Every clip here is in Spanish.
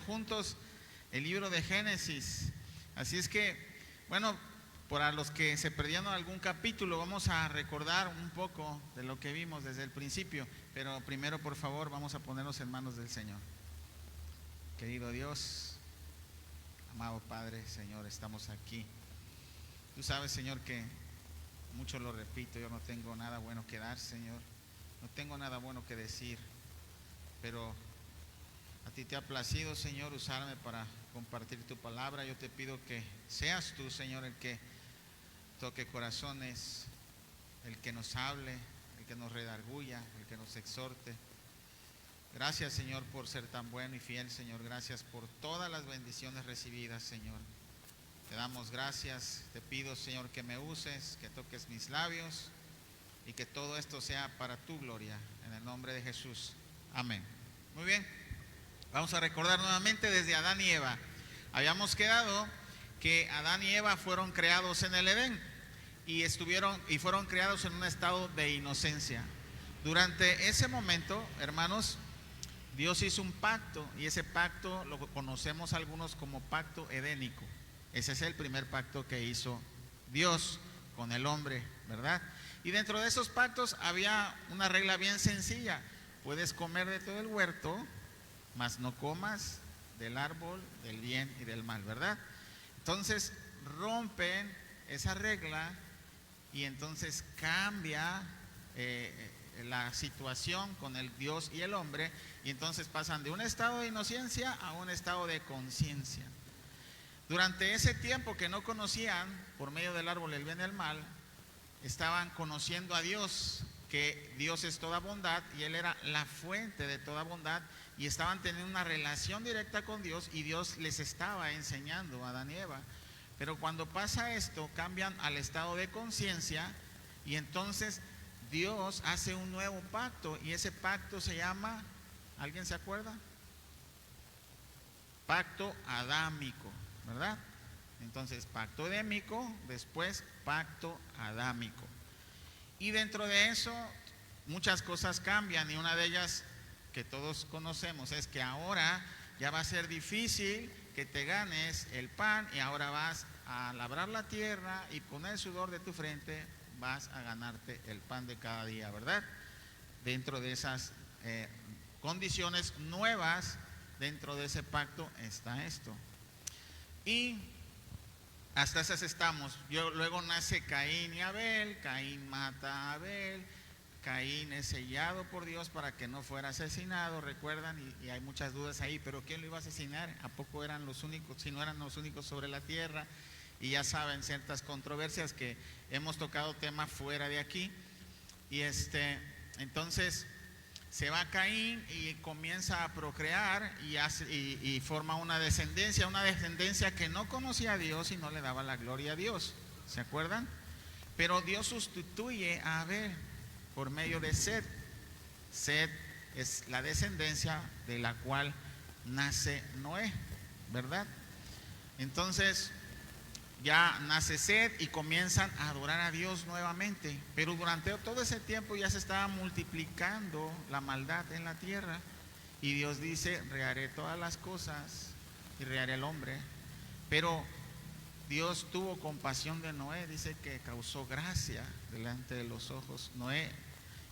juntos el libro de Génesis. Así es que, bueno, para los que se perdieron algún capítulo, vamos a recordar un poco de lo que vimos desde el principio. Pero primero, por favor, vamos a ponernos en manos del Señor. Querido Dios, amado Padre, Señor, estamos aquí. Tú sabes, Señor, que mucho lo repito, yo no tengo nada bueno que dar, Señor. No tengo nada bueno que decir, pero a ti te ha placido, Señor, usarme para compartir tu palabra. Yo te pido que seas tú, Señor, el que toque corazones, el que nos hable, el que nos redarguya, el que nos exhorte. Gracias, Señor, por ser tan bueno y fiel, Señor. Gracias por todas las bendiciones recibidas, Señor. Te damos gracias. Te pido, Señor, que me uses, que toques mis labios y que todo esto sea para tu gloria. En el nombre de Jesús. Amén. Muy bien. Vamos a recordar nuevamente desde Adán y Eva. Habíamos quedado que Adán y Eva fueron creados en el Edén y fueron creados en un estado de inocencia. Durante ese momento, hermanos, Dios hizo un pacto, y ese pacto lo conocemos algunos como pacto edénico. Ese es el primer pacto que hizo Dios con el hombre, ¿verdad? Y dentro de esos pactos había una regla bien sencilla: puedes comer de todo el huerto, mas no comas del árbol del bien y del mal, ¿verdad? Entonces rompen esa regla y entonces cambia la situación con el Dios y el hombre, y entonces pasan de un estado de inocencia a un estado de conciencia. Durante ese tiempo que no conocían por medio del árbol del bien y el mal, estaban conociendo a Dios, que Dios es toda bondad y Él era la fuente de toda bondad, y estaban teniendo una relación directa con Dios y Dios les estaba enseñando a Adán y Eva. Pero cuando pasa esto, cambian al estado de conciencia y entonces Dios hace un nuevo pacto, y ese pacto se llama, ¿alguien se acuerda? Pacto adámico, ¿verdad? Entonces, pacto edémico, después pacto adámico. Y dentro de eso muchas cosas cambian, y una de ellas que todos conocemos es que ahora ya va a ser difícil que te ganes el pan, y ahora vas a labrar la tierra y con el sudor de tu frente vas a ganarte el pan de cada día, ¿verdad? Dentro de esas condiciones nuevas, dentro de ese pacto está esto. Y hasta esas estamos. Luego nace Caín y Abel. Caín mata a Abel. Caín es sellado por Dios para que no fuera asesinado, recuerdan, y hay muchas dudas ahí, pero ¿quién lo iba a asesinar? ¿A poco eran los únicos, si no eran los únicos sobre la tierra? Y ya saben, ciertas controversias que hemos tocado tema fuera de aquí. Y entonces se va Caín y comienza a procrear y forma una descendencia que no conocía a Dios y no le daba la gloria a Dios, ¿se acuerdan? Pero Dios sustituye a Abel por medio de Set. Set es la descendencia de la cual nace Noé, ¿verdad? Entonces ya nace Set y comienzan a adorar a Dios nuevamente, pero durante todo ese tiempo ya se estaba multiplicando la maldad en la tierra, y Dios dice: reharé todas las cosas y reharé al hombre. Pero Dios tuvo compasión de Noé, dice que causó gracia delante de los ojos Noé,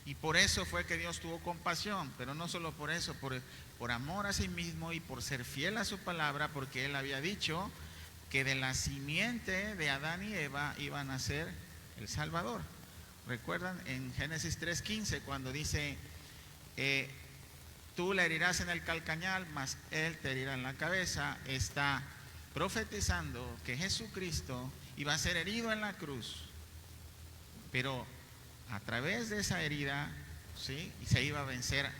y por eso fue que Dios tuvo compasión, pero no solo por eso, por amor a sí mismo y por ser fiel a su palabra, porque Él había dicho que de la simiente de Adán y Eva iba a nacer el Salvador. ¿Recuerdan en Génesis 3:15 cuando dice: tú le herirás en el calcañal, mas Él te herirá en la cabeza? Está profetizando que Jesucristo iba a ser herido en la cruz, pero a través de esa herida, ¿sí?, y se iba a vencer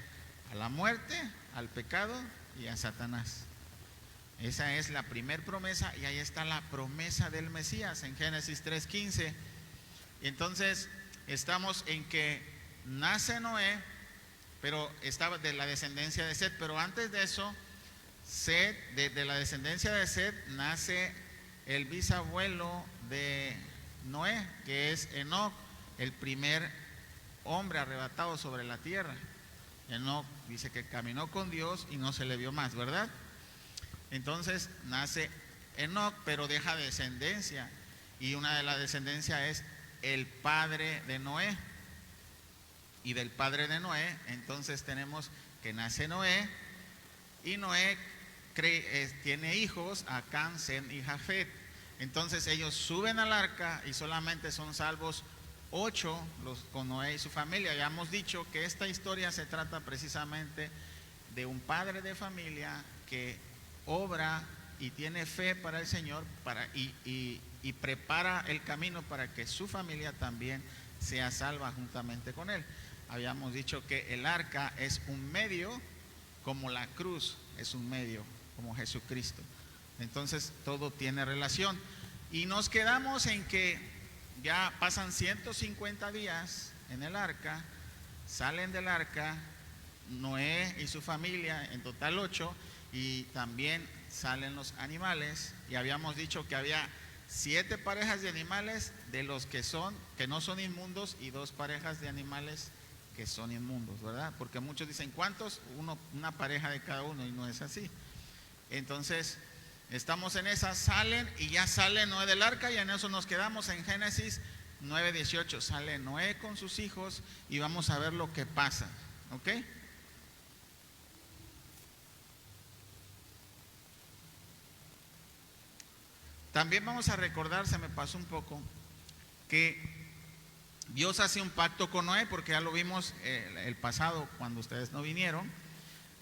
a la muerte, al pecado y a Satanás. Esa es la primer promesa, y ahí está la promesa del Mesías en Génesis 3:15. Y entonces estamos en que nace Noé, pero estaba de la descendencia de Set, pero antes de eso, de la descendencia de Set nace el bisabuelo de Noé, que es Enoc, el primer hombre arrebatado sobre la tierra. Enoc dice que caminó con Dios y no se le vio más, ¿verdad? Entonces nace Enoc, pero deja descendencia. Y una de las descendencias es el padre de Noé. Y del padre de Noé, entonces tenemos que nace Noé. Y Noé tiene hijos, a Cam, Sem y Jafet. Entonces ellos suben al arca y solamente son salvos 8 con Noé y su familia. Ya hemos dicho que esta historia se trata precisamente de un padre de familia que obra y tiene fe para el Señor y prepara el camino para que su familia también sea salva juntamente con él. Habíamos dicho que el arca es un medio, como la cruz es un medio, como Jesucristo. Entonces todo tiene relación. Y nos quedamos en que ya pasan 150 días en el arca, salen del arca Noé y su familia, en total 8, y también salen los animales. Y habíamos dicho que había 7 parejas de animales de los que no son inmundos, y 2 parejas de animales que son inmundos, ¿verdad? Porque muchos dicen, ¿cuántos? Una pareja de cada uno, y no es así. Entonces estamos en esa, salen y ya sale Noé del arca, y en eso nos quedamos en Génesis 9:18. Sale Noé con sus hijos y vamos a ver lo que pasa, ¿ok? También vamos a recordar, se me pasó un poco, que Dios hace un pacto con Noé, porque ya lo vimos el pasado cuando ustedes no vinieron.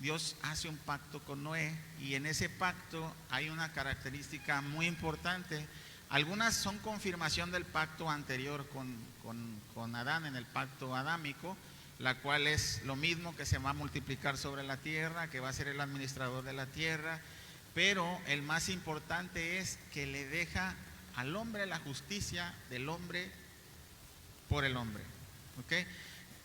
Dios hace un pacto con Noé, y en ese pacto hay una característica muy importante. Algunas son confirmación del pacto anterior con Adán, en el pacto adámico, la cual es lo mismo, que se va a multiplicar sobre la tierra, que va a ser el administrador de la tierra. Pero el más importante es que le deja al hombre la justicia del hombre por el hombre, ¿ok?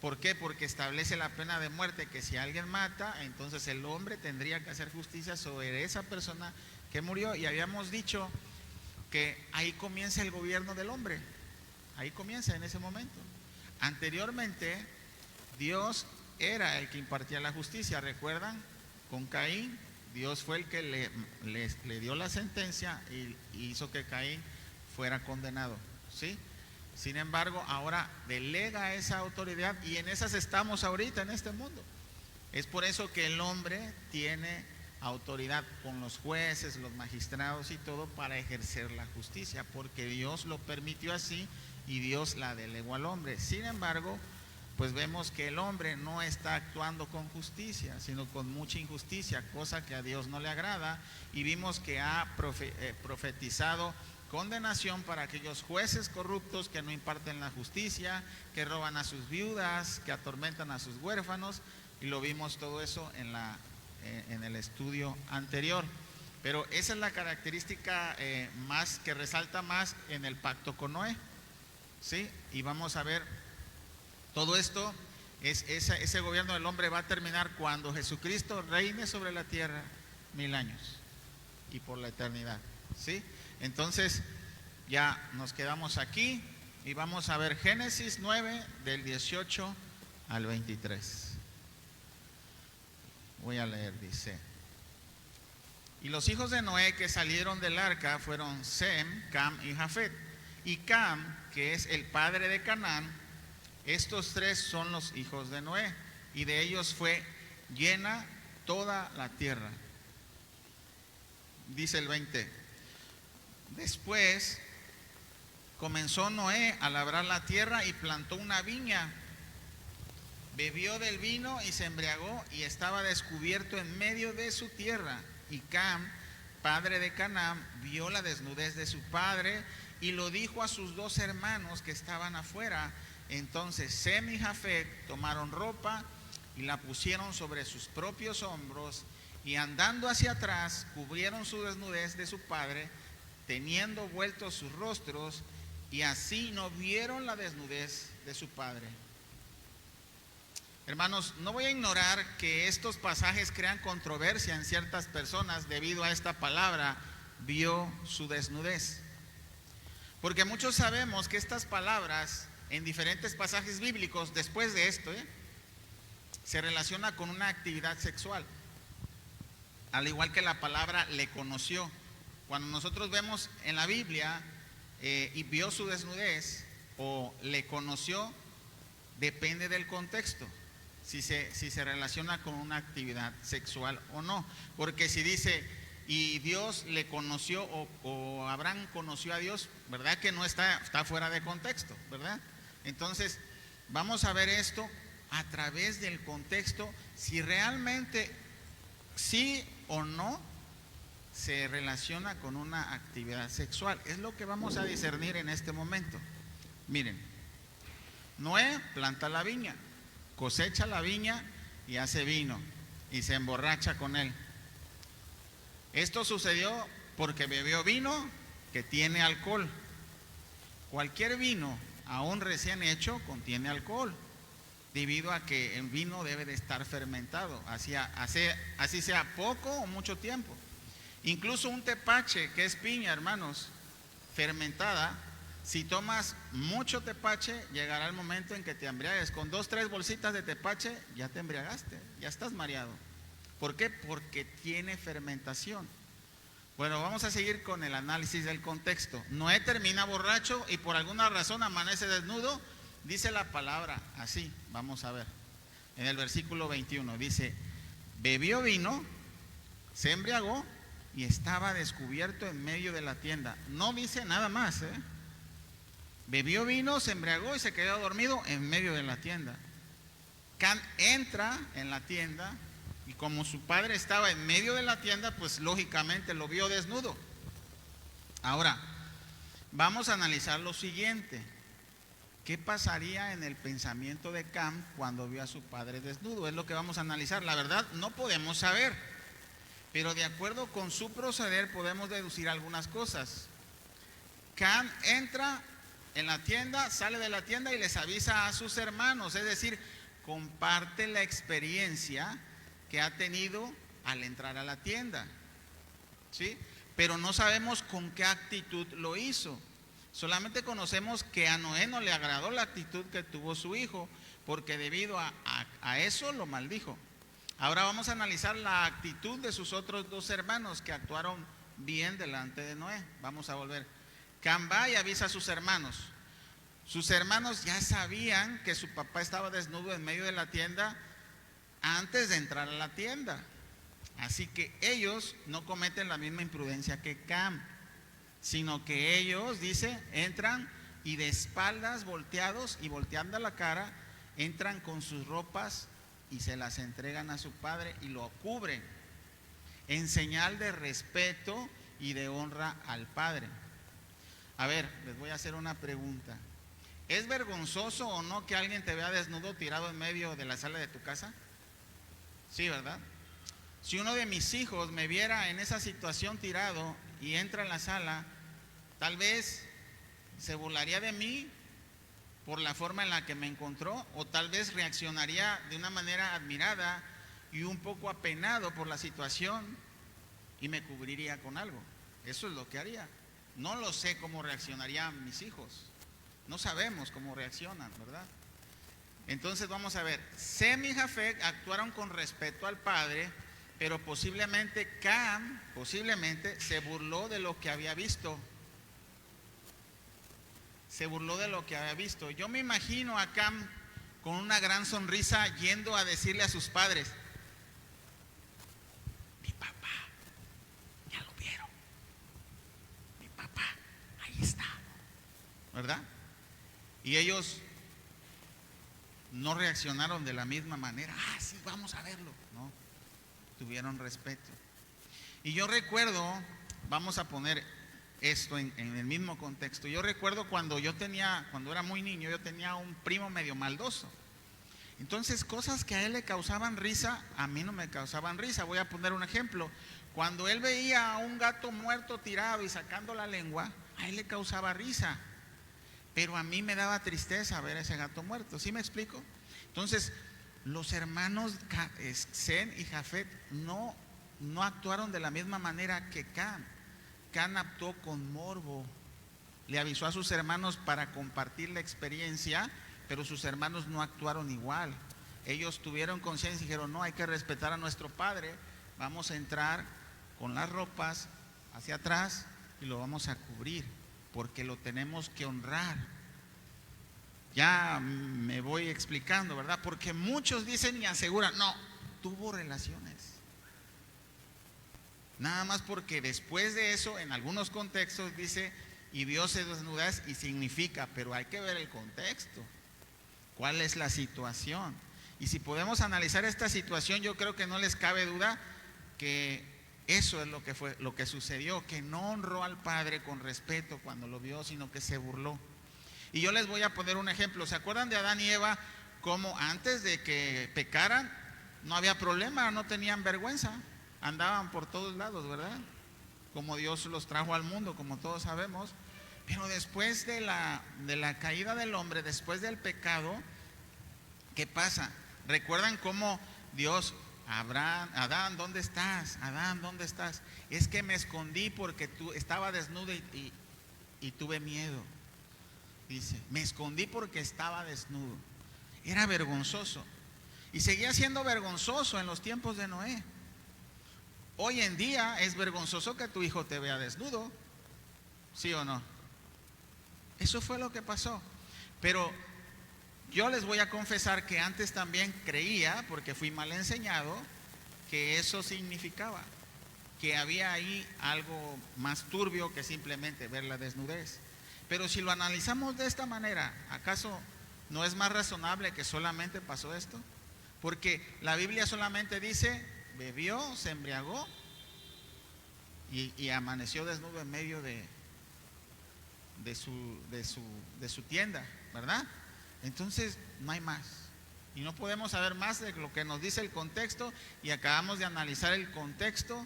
¿Por qué? Porque establece la pena de muerte, que si alguien mata, entonces el hombre tendría que hacer justicia sobre esa persona que murió. Y habíamos dicho que ahí comienza el gobierno del hombre, ahí comienza en ese momento. Anteriormente Dios era el que impartía la justicia, ¿recuerdan? Con Caín, Dios fue el que le dio la sentencia y hizo que Caín fuera condenado, ¿sí? Sin embargo, ahora delega esa autoridad, y en esas estamos ahorita en este mundo. Es por eso que el hombre tiene autoridad con los jueces, los magistrados y todo, para ejercer la justicia, porque Dios lo permitió así y Dios la delegó al hombre. Sin embargo, pues vemos que el hombre no está actuando con justicia, sino con mucha injusticia, cosa que a Dios no le agrada. Y vimos que ha profetizado condenación para aquellos jueces corruptos que no imparten la justicia, que roban a sus viudas, que atormentan a sus huérfanos, y lo vimos todo eso en el estudio anterior. Pero esa es la característica más que resalta más en el pacto con Noé, ¿sí? Y vamos a ver, todo esto, ese gobierno del hombre va a terminar cuando Jesucristo reine sobre la tierra 1000 años y por la eternidad, ¿sí? Entonces ya nos quedamos aquí y vamos a ver Génesis 9 del 18 al 23. Voy a leer, dice: y los hijos de Noé que salieron del arca fueron Sem, Cam y Jafet. Y Cam, que es el padre de Canaán, estos 3 son los hijos de Noé, y de ellos fue llena toda la tierra. Dice el 20: después comenzó Noé a labrar la tierra y plantó una viña, bebió del vino y se embriagó, y estaba descubierto en medio de su tierra. Y Cam, padre de Canaán, vio la desnudez de su padre y lo dijo a sus 2 hermanos que estaban afuera. Entonces Sem y Jafet tomaron ropa y la pusieron sobre sus propios hombros, y andando hacia atrás cubrieron su desnudez de su padre, teniendo vueltos sus rostros, y así no vieron la desnudez de su padre. Hermanos, no voy a ignorar que estos pasajes crean controversia en ciertas personas debido a esta palabra, vio su desnudez. Porque muchos sabemos que estas palabras en diferentes pasajes bíblicos, después de esto, se relaciona con una actividad sexual. al igual que la palabra le conoció. Cuando nosotros vemos en la Biblia y vio su desnudez o le conoció, depende del contexto, si se relaciona con una actividad sexual o no. Porque si dice, y Dios le conoció o Abraham conoció a Dios, ¿verdad? Que no está fuera de contexto, ¿verdad? Entonces, vamos a ver esto a través del contexto, si realmente sí o no se relaciona con una actividad sexual. Es lo que vamos a discernir en este momento. Miren, Noé planta la viña, cosecha la viña y hace vino y se emborracha con él. Esto sucedió porque bebió vino que tiene alcohol. Cualquier vino, aún recién hecho, contiene alcohol, debido a que el vino debe de estar fermentado, así sea poco o mucho tiempo. Incluso un tepache, que es piña, hermanos, fermentada, si tomas mucho tepache, llegará el momento en que te embriagues. Con 2, 3 bolsitas de tepache ya te embriagaste, ya estás mareado. ¿Por qué? Porque tiene fermentación. Bueno, vamos a seguir con el análisis del contexto. Noé termina borracho y por alguna razón amanece desnudo. Dice la palabra así, vamos a ver. En el versículo 21 dice, bebió vino, se embriagó y estaba descubierto en medio de la tienda. No dice nada más, Bebió vino, se embriagó y se quedó dormido en medio de la tienda. Can entra en la tienda y como su padre estaba en medio de la tienda, pues lógicamente lo vio desnudo. Ahora, vamos a analizar lo siguiente. ¿Qué pasaría en el pensamiento de Cam cuando vio a su padre desnudo? Es lo que vamos a analizar. La verdad, no podemos saber, pero de acuerdo con su proceder podemos deducir algunas cosas. Cam entra en la tienda, sale de la tienda y les avisa a sus hermanos, es decir, comparte la experiencia que ha tenido al entrar a la tienda, ¿sí? Pero no sabemos con qué actitud lo hizo. Solamente conocemos que a Noé no le agradó la actitud que tuvo su hijo, porque debido a eso lo maldijo. Ahora vamos a analizar la actitud de sus otros 2 hermanos que actuaron bien delante de Noé. Vamos a volver. Cam va y avisa a sus hermanos. Sus hermanos ya sabían que su papá estaba desnudo en medio de la tienda antes de entrar a la tienda. Así que ellos no cometen la misma imprudencia que Cam, sino que ellos, dice, entran y de espaldas volteados y volteando la cara, entran con sus ropas y se las entregan a su padre y lo cubren en señal de respeto y de honra al padre. A ver, les voy a hacer una pregunta. ¿Es vergonzoso o no que alguien te vea desnudo tirado en medio de la sala de tu casa? Sí, ¿verdad? Si uno de mis hijos me viera en esa situación tirado y entra en la sala, tal vez se burlaría de mí por la forma en la que me encontró, o tal vez reaccionaría de una manera admirada y un poco apenado por la situación y me cubriría con algo. Eso es lo que haría. No lo sé cómo reaccionarían mis hijos. No sabemos cómo reaccionan, ¿verdad? Entonces vamos a ver, Sem y Jafet actuaron con respeto al padre, pero posiblemente Cam, se burló de lo que había visto. Se burló de lo que había visto. Yo me imagino a Cam con una gran sonrisa yendo a decirle a sus padres, mi papá, ya lo vieron. Mi papá, ahí está. ¿Verdad? Y ellos no reaccionaron de la misma manera. Ah, sí, vamos a verlo. No, tuvieron respeto. Y yo recuerdo, vamos a poner esto en el mismo contexto. Yo recuerdo cuando era muy niño, yo tenía un primo medio maldoso. Entonces, cosas que a él le causaban risa, a mí no me causaban risa. Voy a poner un ejemplo. Cuando él veía a un gato muerto tirado y sacando la lengua, a él le causaba risa. Pero a mí me daba tristeza ver a ese gato muerto. ¿Sí me explico? Entonces, los hermanos Sem y Jafet no actuaron de la misma manera que Cam. Cam actuó con morbo. Le avisó a sus hermanos para compartir la experiencia, pero sus hermanos no actuaron igual. Ellos tuvieron conciencia y dijeron, no, hay que respetar a nuestro padre. vamos a entrar con las ropas hacia atrás y lo vamos a cubrir, porque lo tenemos que honrar. Ya me voy explicando, ¿verdad? Porque muchos dicen y aseguran, no, tuvo relaciones. Nada más porque después de eso, en algunos contextos dice, y vio sus desnudez, y significa, pero hay que ver el contexto. ¿Cuál es la situación? Y si podemos analizar esta situación, yo creo que no les cabe duda que eso es lo que fue, lo que sucedió, que no honró al padre con respeto cuando lo vio, sino que se burló. Y yo les voy a poner un ejemplo. ¿Se acuerdan de Adán y Eva? Como antes de que pecaran, no había problema, no tenían vergüenza, andaban por todos lados, ¿verdad? Como Dios los trajo al mundo, como todos sabemos. Pero después de la caída del hombre, después del pecado, ¿qué pasa? ¿Recuerdan cómo Dios, Adán, ¿dónde estás? Adán, ¿dónde estás? Es que me escondí porque tú estaba desnudo y tuve miedo. Dice, me escondí porque estaba desnudo. Era vergonzoso. Y seguía siendo vergonzoso en los tiempos de Noé. Hoy en día es vergonzoso que tu hijo te vea desnudo. ¿Sí o no? Eso fue lo que pasó. Pero yo les voy a confesar que antes también creía, porque fui mal enseñado, que eso significaba que había ahí algo más turbio que simplemente ver la desnudez. Pero si lo analizamos de esta manera, ¿acaso no es más razonable que solamente pasó esto? Porque la Biblia solamente dice, bebió, se embriagó y amaneció desnudo en medio de su tienda, ¿verdad? Entonces no hay más. Y no podemos saber más de lo que nos dice el contexto, y acabamos de analizar el contexto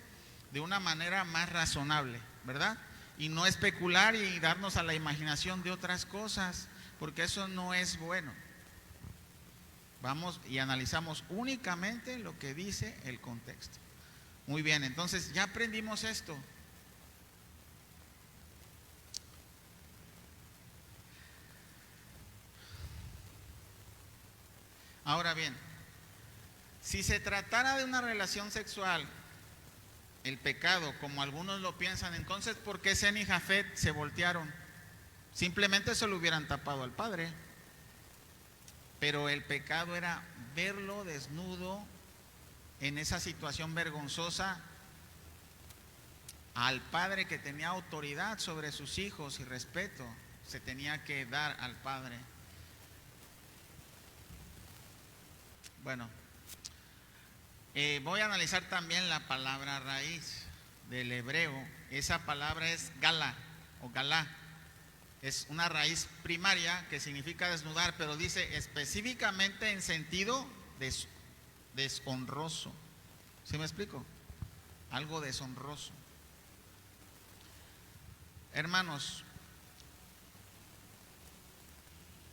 de una manera más razonable, ¿verdad? Y no especular y darnos a la imaginación de otras cosas, porque eso no es bueno. Vamos y analizamos únicamente lo que dice el contexto. Muy bien, entonces ya aprendimos esto. Ahora bien, si se tratara de una relación sexual, el pecado, como algunos lo piensan, entonces ¿por qué Sem y Jafet se voltearon? Simplemente se lo hubieran tapado al padre. Pero el pecado era verlo desnudo en esa situación vergonzosa al padre que tenía autoridad sobre sus hijos y respeto. Se tenía que dar al padre. Bueno, voy a analizar también la palabra raíz del hebreo. Esa palabra es gala o galá. Es una raíz primaria que significa desnudar, pero dice específicamente en sentido deshonroso. ¿Sí me explico? Algo deshonroso. Hermanos,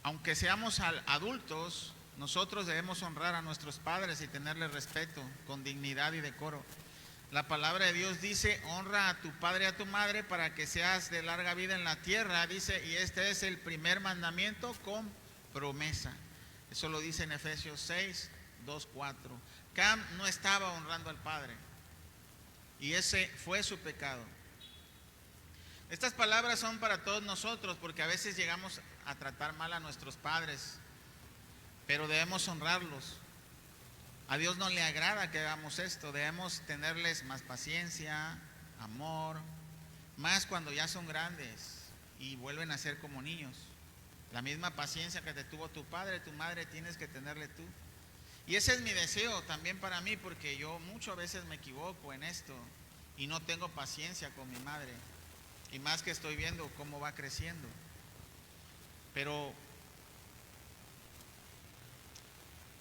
aunque seamos adultos, nosotros debemos honrar a nuestros padres y tenerles respeto, con dignidad y decoro. La palabra de Dios dice, honra a tu padre y a tu madre para que seas de larga vida en la tierra, dice, y este es el primer mandamiento con promesa. Eso lo dice en Efesios 6, 2, 4. Cam no estaba honrando al padre, y ese fue su pecado. Estas palabras son para todos nosotros, porque a veces llegamos a tratar mal a nuestros padres, pero debemos honrarlos. A Dios no le agrada que hagamos esto. Debemos tenerles más paciencia, amor, más cuando ya son grandes y vuelven a ser como niños. La misma paciencia que te tuvo tu padre, tu madre, tienes que tenerle tú. Y ese es mi deseo también para mí, porque yo muchas veces me equivoco en esto y no tengo paciencia con mi madre, y más que estoy viendo cómo va creciendo. Pero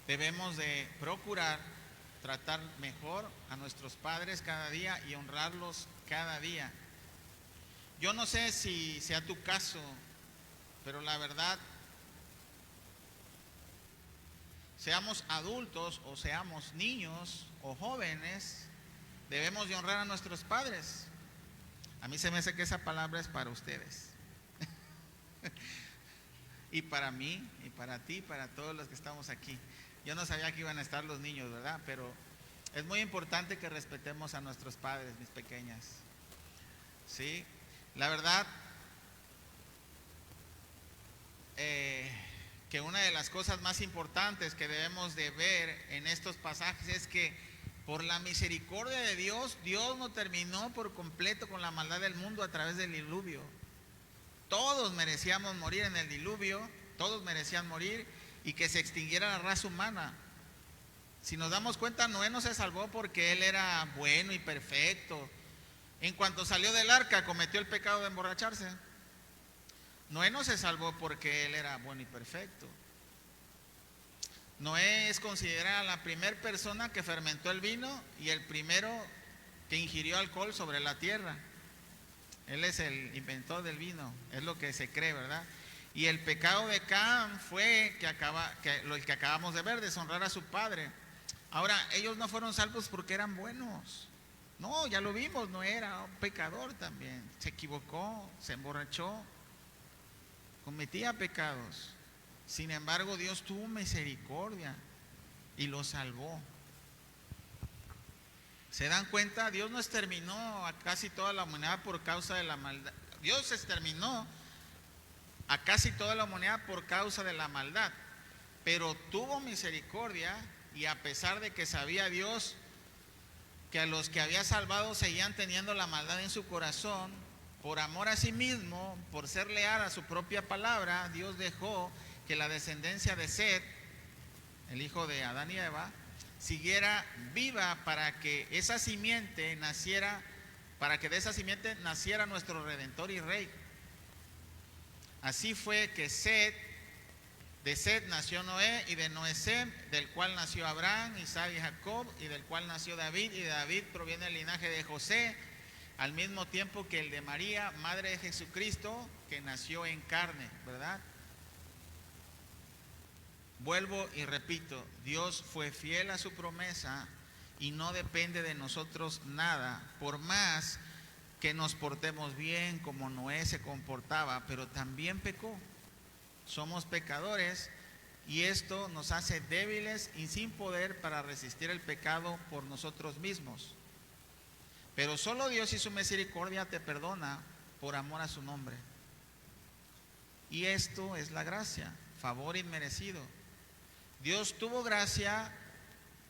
debemos de procurar tratar mejor a nuestros padres cada día y honrarlos cada día. Yo no sé si sea tu caso, pero la verdad, seamos adultos o seamos niños o jóvenes, debemos de honrar a nuestros padres. A mí se me hace que esa palabra es para ustedes. Y para mí, y para ti, para todos los que estamos aquí. Yo no sabía que iban a estar los niños, ¿verdad? Pero Es muy importante que respetemos a nuestros padres, mis pequeñas. ¿Sí? La verdad, que una de las cosas más importantes que debemos de ver en estos pasajes es que por la misericordia de Dios, Dios no terminó por completo con la maldad del mundo a través del diluvio. Todos merecíamos morir en el diluvio, todos merecían morir y que se extinguiera la raza humana. Si nos damos cuenta, Noé no se salvó porque él era bueno y perfecto. En cuanto salió del arca, cometió el pecado de emborracharse. Noé no se salvó porque él era bueno y perfecto. Noé es considerada la primera persona que fermentó el vino y el primero que ingirió alcohol sobre la tierra. Él es el inventor del vino, es lo que se cree, ¿verdad? Y el pecado de Cam fue lo que acabamos de ver, deshonrar a su padre. Ahora, ellos no fueron salvos porque eran buenos. No, ya lo vimos, no era un pecador también. Se equivocó, se emborrachó, cometía pecados. Sin embargo, Dios tuvo misericordia y lo salvó. ¿Se dan cuenta? Dios no exterminó a casi toda la humanidad por causa de la maldad. Dios exterminó a casi toda la humanidad por causa de la maldad, pero tuvo misericordia, y a pesar de que sabía Dios que a los que había salvado seguían teniendo la maldad en su corazón, por amor a sí mismo, por ser leal a su propia palabra, Dios dejó que la descendencia de Set, el hijo de Adán y Eva, siguiera viva para que esa simiente naciera, para que de esa simiente naciera nuestro Redentor y Rey. Así fue que de Set nació Noé, y de Noé Sem, del cual nació Abraham, Isaac y Jacob, y del cual nació David, y de David proviene el linaje de José, al mismo tiempo que el de María, madre de Jesucristo, que nació en carne, ¿verdad? Vuelvo y repito, Dios fue fiel a su promesa y no depende de nosotros nada, por más que nos portemos bien como Noé se comportaba, pero también pecó. Somos pecadores y esto nos hace débiles y sin poder para resistir el pecado por nosotros mismos. Pero solo Dios y su misericordia te perdona por amor a su nombre. Y esto es la gracia, favor inmerecido. Dios tuvo gracia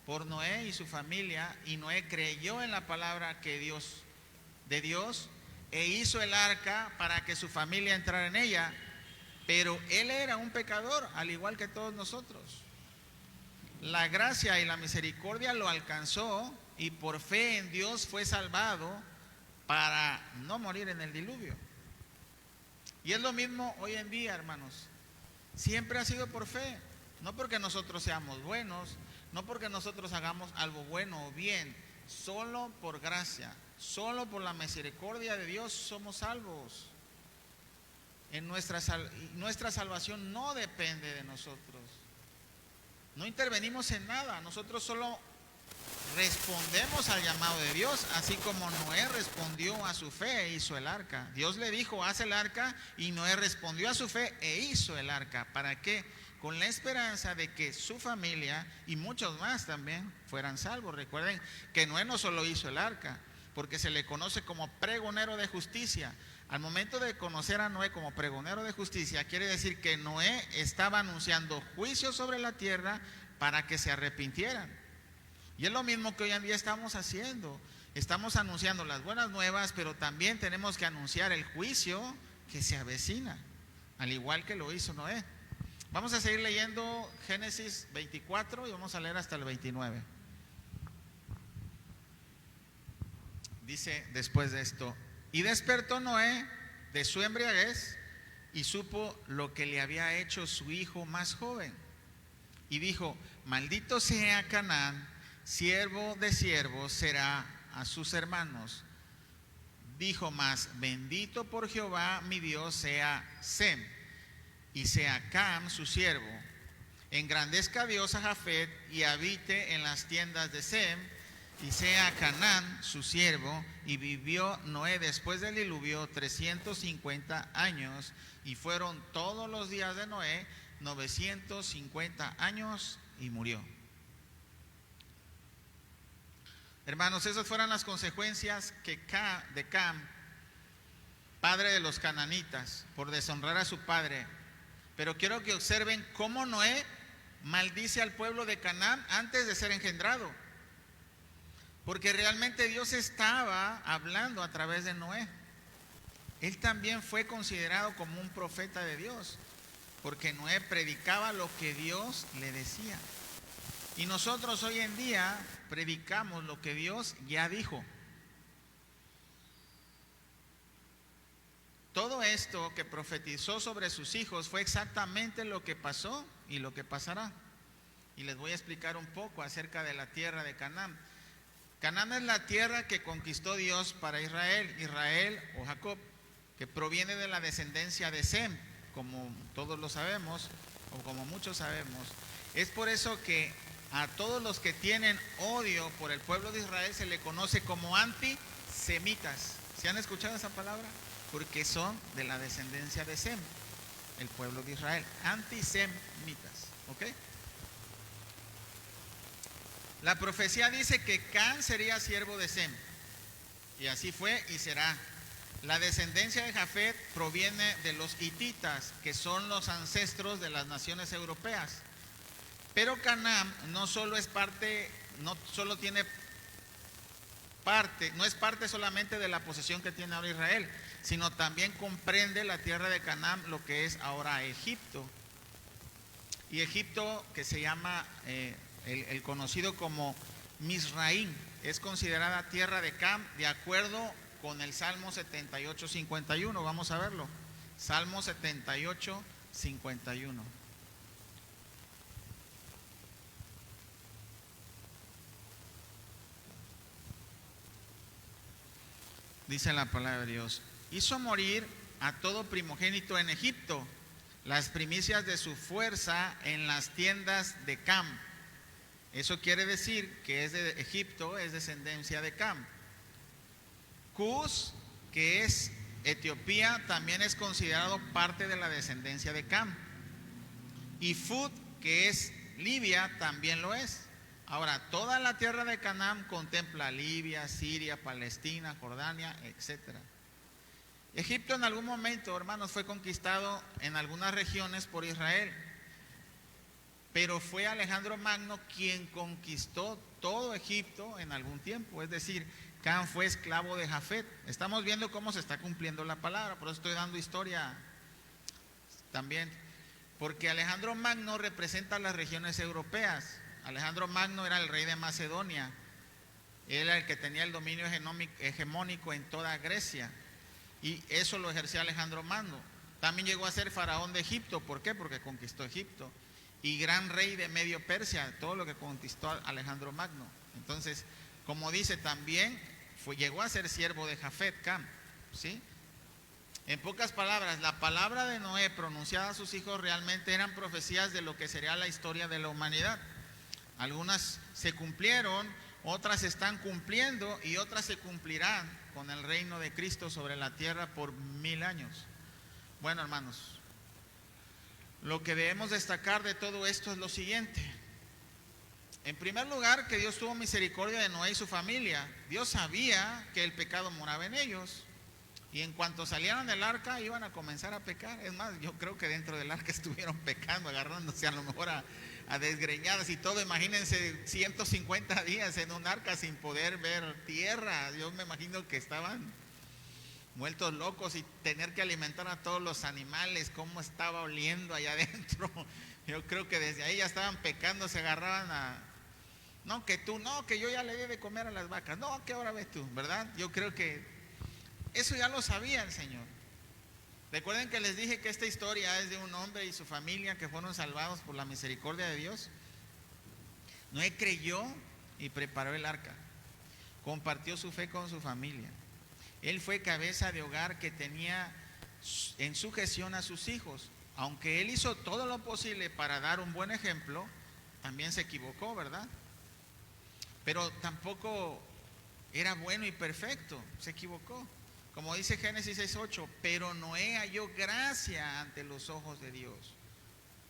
por Noé y su familia, y Noé creyó en la palabra de Dios e hizo el arca para que su familia entrara en ella. Pero él era un pecador, al igual que todos nosotros. La gracia y la misericordia lo alcanzó y por fe en Dios fue salvado para no morir en el diluvio. Y es lo mismo hoy en día, hermanos. Siempre ha sido por fe, no porque nosotros seamos buenos, no porque nosotros hagamos algo bueno o bien, solo por gracia, solo por la misericordia de Dios somos salvos. Nuestra salvación no depende de nosotros. No intervenimos en nada, nosotros solo respondemos al llamado de Dios, así como Noé respondió a su fe e hizo el arca. Dios le dijo, haz el arca, y Noé respondió a su fe e hizo el arca. ¿Para qué? Con la esperanza de que su familia y muchos más también fueran salvos. Recuerden que Noé no solo hizo el arca, porque se le conoce como pregonero de justicia. Al momento de conocer a Noé como pregonero de justicia, quiere decir que Noé estaba anunciando juicio sobre la tierra para que se arrepintieran. Y es lo mismo que hoy en día estamos haciendo. Estamos anunciando las buenas nuevas, pero también tenemos que anunciar el juicio que se avecina, al igual que lo hizo Noé. Vamos a seguir leyendo Génesis 24 y vamos a leer hasta el 29. Dice después de esto: y despertó Noé de su embriaguez y supo lo que le había hecho su hijo más joven. Y dijo: maldito sea Canaán, siervo de siervos será a sus hermanos. Dijo más: bendito por Jehová mi Dios sea Sem, y sea Cam su siervo. Engrandezca Dios a Jafet y habite en las tiendas de Sem, y sea Canaán su siervo. Y vivió Noé después del diluvio 350 años, y fueron todos los días de Noé 950 años, y murió. Hermanos, esas fueron las consecuencias de Cam, padre de los cananitas, por deshonrar a su padre. Pero quiero que observen cómo Noé maldice al pueblo de Canaán antes de ser engendrado. Porque realmente Dios estaba hablando a través de Noé. Él también fue considerado como un profeta de Dios, porque Noé predicaba lo que Dios le decía. Y nosotros hoy en día predicamos lo que Dios ya dijo. Todo esto que profetizó sobre sus hijos fue exactamente lo que pasó y lo que pasará. Y les voy a explicar un poco acerca de la tierra de Canaán. Canaán es la tierra que conquistó Dios para Israel, Israel o Jacob, que proviene de la descendencia de Sem, como todos lo sabemos, o como muchos sabemos. Es por eso que a todos los que tienen odio por el pueblo de Israel se le conoce como antisemitas. ¿Se han escuchado esa palabra? Porque son de la descendencia de Sem, el pueblo de Israel, antisemitas, ¿ok? La profecía dice que Can sería siervo de Sem, y así fue y será. La descendencia de Jafet proviene de los hititas, que son los ancestros de las naciones europeas. Pero Canaán no solo es parte, no solo tiene parte, no es parte solamente de la posesión que tiene ahora Israel, sino también comprende la tierra de Canaán, lo que es ahora Egipto. Y Egipto, que se llama el conocido como Misraim, es considerada tierra de Cam de acuerdo con el Salmo 78:51. Vamos a verlo. Salmo 78:51. Dice la palabra de Dios: hizo morir a todo primogénito en Egipto, las primicias de su fuerza en las tiendas de Cam. Eso quiere decir que es de Egipto, es descendencia de Cam. Cus, que es Etiopía, también es considerado parte de la descendencia de Cam. Y Fud, que es Libia, también lo es. Ahora, toda la tierra de Canaán contempla Libia, Siria, Palestina, Jordania, etc. Egipto en algún momento, hermanos, fue conquistado en algunas regiones por Israel, pero fue Alejandro Magno quien conquistó todo Egipto en algún tiempo. Es decir, Cam fue esclavo de Jafet. Estamos viendo cómo se está cumpliendo la palabra, por eso estoy dando historia también, porque Alejandro Magno representa las regiones europeas. Alejandro Magno era el rey de Macedonia, él era el que tenía el dominio hegemónico en toda Grecia, y eso lo ejercía Alejandro Magno. También llegó a ser faraón de Egipto. ¿Por qué? Porque conquistó Egipto. Y gran rey de Medio Persia, todo lo que conquistó Alejandro Magno. Entonces, como dice, también llegó a ser siervo de Jafet, Cam, ¿sí? En pocas palabras, la palabra de Noé pronunciada a sus hijos realmente eran profecías de lo que sería la historia de la humanidad. Algunas se cumplieron, otras se están cumpliendo y otras se cumplirán con el reino de Cristo sobre la tierra por 1000 años. Bueno, hermanos, lo que debemos destacar de todo esto es lo siguiente. En primer lugar, que Dios tuvo misericordia de Noé y su familia. Dios sabía que el pecado moraba en ellos, y en cuanto salieron del arca iban a comenzar a pecar. Es más, yo creo que dentro del arca estuvieron pecando, agarrándose a lo mejor a desgreñadas y todo. Imagínense 150 días en un arca sin poder ver tierra. Yo me imagino que estaban muertos locos, y tener que alimentar a todos los animales, cómo estaba oliendo allá adentro. Yo creo que desde ahí ya estaban pecando, se agarraban a... No, que tú, no, que yo ya le di de comer a las vacas. No, ¿qué hora ves tú? ¿Verdad? Yo creo que eso ya lo sabía el Señor. Recuerden que les dije que esta historia es de un hombre y su familia que fueron salvados por la misericordia de Dios. Noé creyó y preparó el arca, compartió su fe con su familia. Él fue cabeza de hogar que tenía en sujeción a sus hijos. Aunque él hizo todo lo posible para dar un buen ejemplo, también se equivocó, ¿verdad? Pero tampoco era bueno y perfecto, se equivocó. Como dice Génesis 6:8, pero Noé halló gracia ante los ojos de Dios,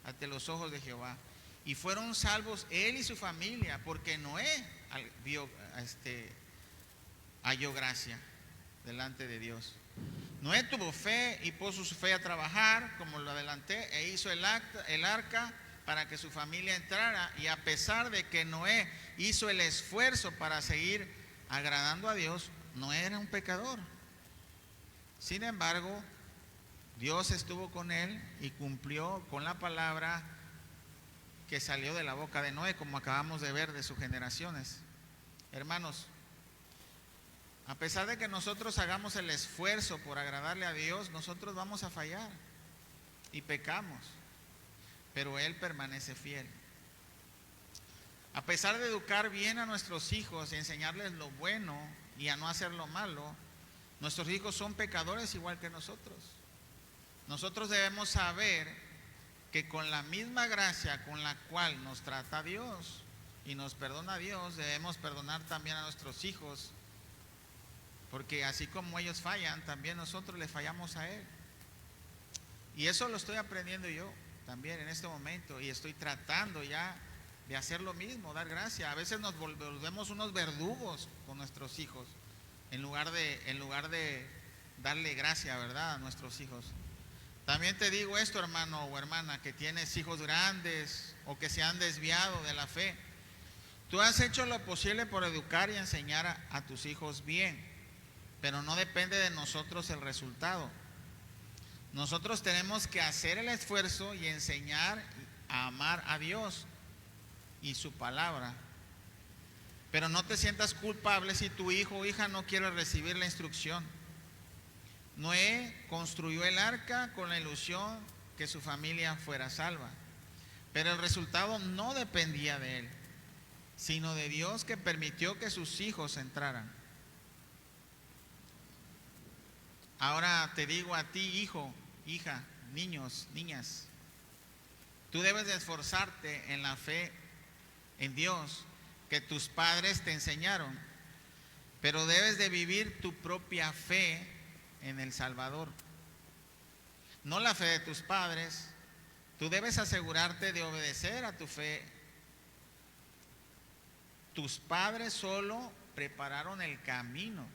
ante los ojos de Jehová. y fueron salvos él y su familia, porque Noé halló gracia delante de Dios. Noé tuvo fe y puso su fe a trabajar, como lo adelanté, e hizo el arca para que su familia entrara. Y a pesar de que Noé hizo el esfuerzo para seguir agradando a Dios, Noé era un pecador. Sin embargo, Dios estuvo con él y cumplió con la palabra que salió de la boca de Noé, como acabamos de ver de sus generaciones. Hermanos, a pesar de que nosotros hagamos el esfuerzo por agradarle a Dios, nosotros vamos a fallar y pecamos, pero Él permanece fiel. A pesar de educar bien a nuestros hijos y enseñarles lo bueno y a no hacer lo malo, nuestros hijos son pecadores igual que nosotros. Nosotros debemos saber que con la misma gracia con la cual nos trata Dios y nos perdona Dios, debemos perdonar también a nuestros hijos, porque así como ellos fallan, también nosotros le fallamos a Él. Y eso lo estoy aprendiendo yo también en este momento, y estoy tratando ya de hacer lo mismo, dar gracia. A veces nos volvemos unos verdugos con nuestros hijos, en lugar de darle gracia, ¿verdad?, a nuestros hijos. También te digo esto, hermano o hermana, que tienes hijos grandes o que se han desviado de la fe. Tú has hecho lo posible por educar y enseñar a tus hijos bien, pero no depende de nosotros el resultado. Nosotros tenemos que hacer el esfuerzo y enseñar a amar a Dios y su palabra. Pero no te sientas culpable si tu hijo o hija no quiere recibir la instrucción. Noé construyó el arca con la ilusión que su familia fuera salva, pero el resultado no dependía de él, sino de Dios, que permitió que sus hijos entraran. Ahora te digo a ti, hijo, hija, niños, niñas, tú debes de esforzarte en la fe en Dios que tus padres te enseñaron, pero debes de vivir tu propia fe en el Salvador, no la fe de tus padres. Tú debes asegurarte de obedecer a tu fe. Tus padres solo prepararon el camino,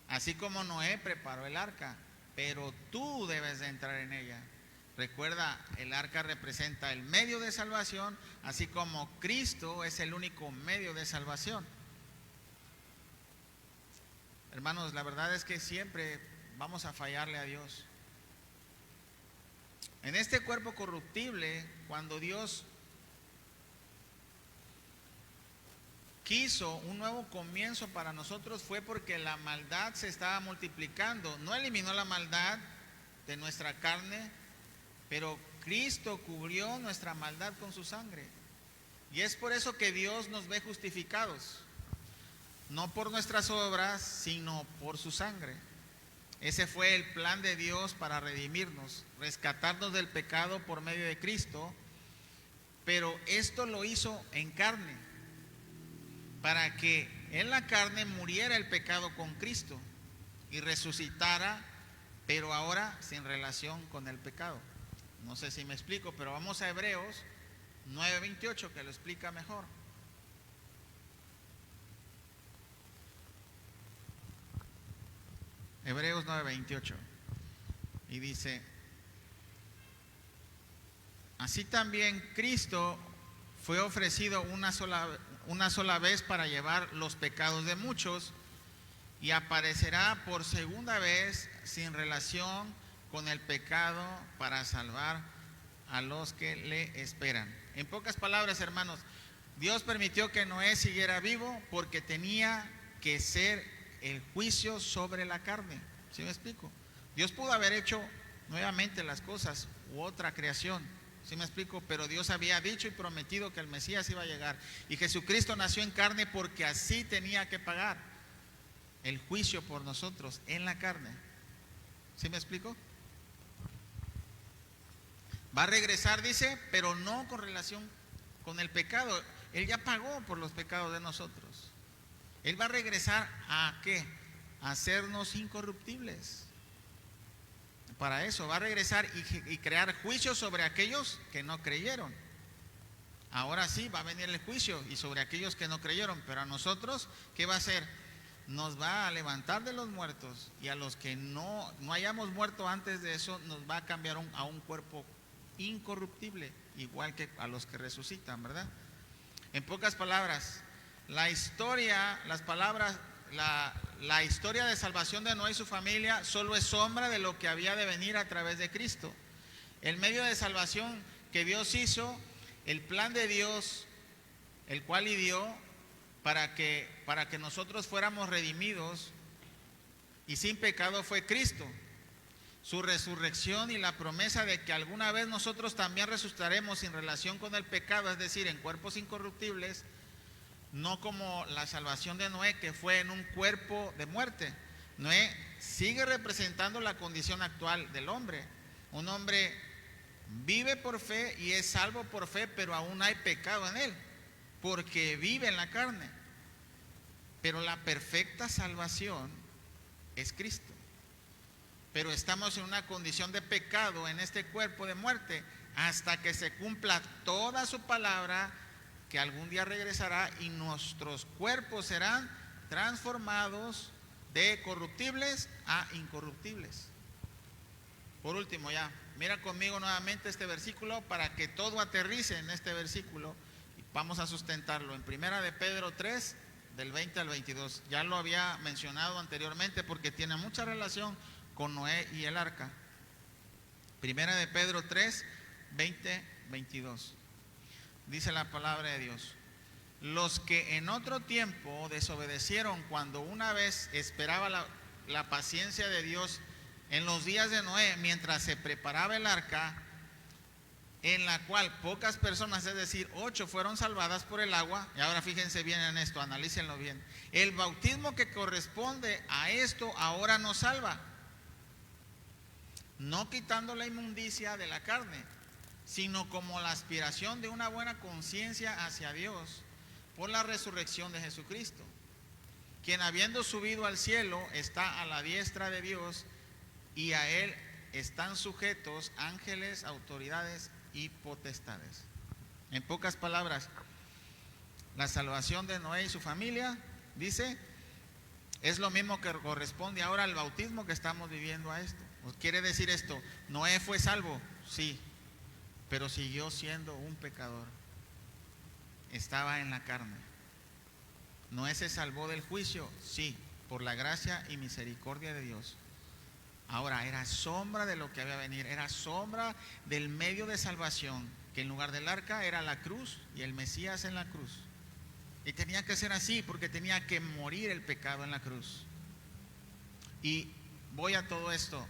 así como Noé preparó el arca, pero tú debes de entrar en ella. Recuerda, el arca representa el medio de salvación, así como Cristo es el único medio de salvación. Hermanos, la verdad es que siempre vamos a fallarle a Dios. En este cuerpo corruptible, cuando Dios quiso un nuevo comienzo para nosotros, fue porque la maldad se estaba multiplicando. No eliminó la maldad de nuestra carne, pero Cristo cubrió nuestra maldad con su sangre. Y es por eso que Dios nos ve justificados, no por nuestras obras, sino por su sangre. Ese fue el plan de Dios para redimirnos, rescatarnos del pecado por medio de Cristo, pero esto lo hizo en carne, para que en la carne muriera el pecado con Cristo y resucitara, pero ahora sin relación con el pecado. No sé si me explico, pero vamos a Hebreos 9:28, que lo explica mejor. Hebreos 9:28, y dice: así también Cristo fue ofrecido una sola vez para llevar los pecados de muchos, y aparecerá por segunda vez sin relación con el pecado para salvar a los que le esperan. En pocas palabras, hermanos, Dios permitió que Noé siguiera vivo porque tenía que ser el juicio sobre la carne. ¿Sí me explico? Dios pudo haber hecho nuevamente las cosas u otra creación. ¿Sí me explico? Pero Dios había dicho y prometido que el Mesías iba a llegar, y Jesucristo nació en carne porque así tenía que pagar el juicio por nosotros en la carne. ¿Sí me explico? Va a regresar, dice, pero no con relación con el pecado. Él ya pagó por los pecados de nosotros. Él va a regresar ¿a qué? A hacernos incorruptibles. Para eso va a regresar y crear juicios sobre aquellos que no creyeron. ahora sí va a venir el juicio y sobre aquellos que no creyeron, pero a nosotros, ¿qué va a hacer? Nos va a levantar de los muertos, y a los que no hayamos muerto antes de eso, nos va a cambiar a un cuerpo incorruptible, igual que a los que resucitan, ¿verdad? En pocas palabras, la historia de salvación de Noé y su familia solo es sombra de lo que había de venir a través de Cristo. El medio de salvación que Dios hizo, el plan de Dios, el cual ideó para que nosotros fuéramos redimidos y sin pecado, fue Cristo. Su resurrección y la promesa de que alguna vez nosotros también resucitaremos en relación con el pecado, es decir, en cuerpos incorruptibles, no como la salvación de Noé, que fue en un cuerpo de muerte. Noé sigue representando la condición actual del hombre. Un hombre vive por fe y es salvo por fe, pero aún hay pecado en él, porque vive en la carne. Pero la perfecta salvación es Cristo. Pero estamos en una condición de pecado en este cuerpo de muerte hasta que se cumpla toda su palabra, que algún día regresará y nuestros cuerpos serán transformados de corruptibles a incorruptibles. Por último, ya, mira conmigo nuevamente este versículo para que todo aterrice en este versículo y vamos a sustentarlo. En Primera de Pedro 3, del 20 al 22. Ya lo había mencionado anteriormente porque tiene mucha relación con Noé y el arca. Primera de Pedro 3, 20, 22. Dice la palabra de Dios: los que en otro tiempo desobedecieron cuando una vez esperaba la paciencia de Dios en los días de Noé, mientras se preparaba el arca, en la cual pocas personas, es decir, 8, fueron salvadas por el agua. Y ahora fíjense bien en esto, analícenlo bien. El bautismo que corresponde a esto ahora nos salva, no quitando la inmundicia de la carne, sino como la aspiración de una buena conciencia hacia Dios por la resurrección de Jesucristo, quien habiendo subido al cielo está a la diestra de Dios, y a él están sujetos ángeles, autoridades y potestades. En pocas palabras, la salvación de Noé y su familia, dice, es lo mismo que corresponde ahora al bautismo que estamos viviendo a esto. Quiere decir esto: Noé fue salvo, sí, pero siguió siendo un pecador, estaba en la carne. Noé se salvó del juicio, sí, por la gracia y misericordia de Dios. Ahora era sombra de lo que había a venir, era sombra del medio de salvación, que en lugar del arca era la cruz y el Mesías en la cruz. Y tenía que ser así porque tenía que morir el pecado en la cruz. Y voy a todo esto: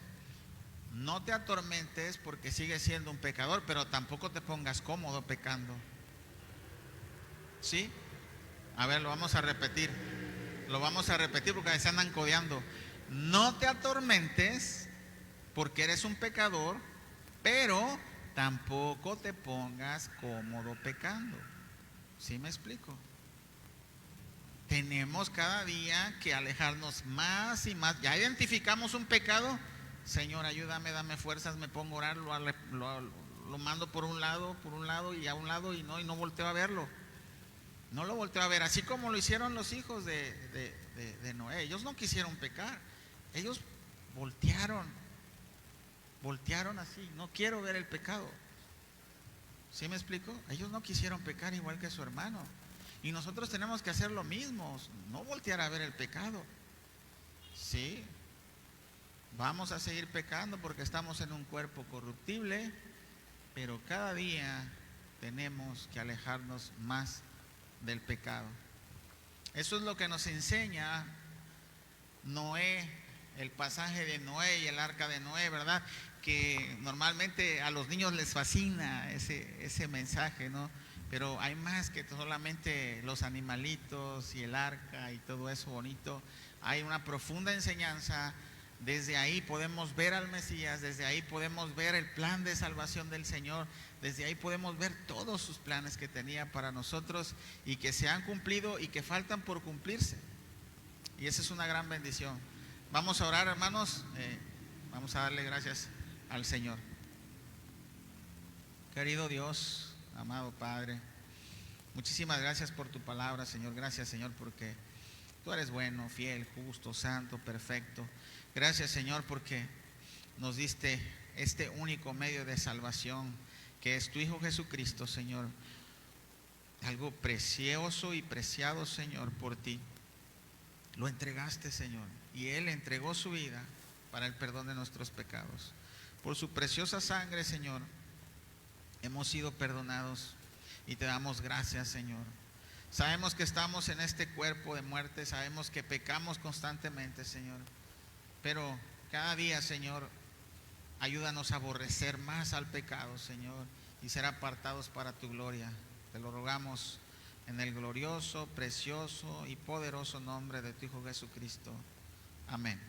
no te atormentes porque sigues siendo un pecador, pero tampoco te pongas cómodo pecando. ¿Sí? A ver, lo vamos a repetir porque se andan codeando. No te atormentes porque eres un pecador, pero tampoco te pongas cómodo pecando. ¿Sí me explico? Tenemos cada día que alejarnos más y más. Ya identificamos un pecado: Señor, ayúdame, dame fuerzas, me pongo a orar, lo mando por un lado y a un lado, y no volteo a verlo. No lo volteo a ver, así como lo hicieron los hijos de Noé. Ellos no quisieron pecar, ellos voltearon así: no quiero ver el pecado. ¿Sí me explico? Ellos no quisieron pecar igual que su hermano. Y nosotros tenemos que hacer lo mismo, no voltear a ver el pecado. Sí, vamos a seguir pecando porque estamos en un cuerpo corruptible, pero cada día tenemos que alejarnos más del pecado. Eso es lo que nos enseña Noé, el pasaje de Noé y el arca de Noé, ¿verdad? Que normalmente a los niños les fascina ese mensaje, ¿no? Pero hay más que solamente los animalitos y el arca y todo eso bonito. Hay una profunda enseñanza. Desde ahí podemos ver al Mesías, desde ahí podemos ver el plan de salvación del Señor, desde ahí podemos ver todos sus planes que tenía para nosotros y que se han cumplido y que faltan por cumplirse. Y esa es una gran bendición. Vamos a orar, hermanos, vamos a darle gracias al Señor. Querido Dios, amado Padre, Muchísimas gracias por tu palabra, Señor. Gracias, Señor, porque tú eres bueno, fiel, justo, santo, perfecto. Gracias, Señor, porque nos diste este único medio de salvación, que es tu Hijo Jesucristo, Señor. Algo precioso y preciado, Señor, por ti. Lo entregaste, Señor, y Él entregó su vida para el perdón de nuestros pecados. Por su preciosa sangre, Señor, hemos sido perdonados y te damos gracias, Señor. Sabemos que estamos en este cuerpo de muerte, sabemos que pecamos constantemente, Señor, pero cada día, Señor, ayúdanos a aborrecer más al pecado, Señor, y ser apartados para tu gloria. Te lo rogamos en el glorioso, precioso y poderoso nombre de tu Hijo Jesucristo. Amén.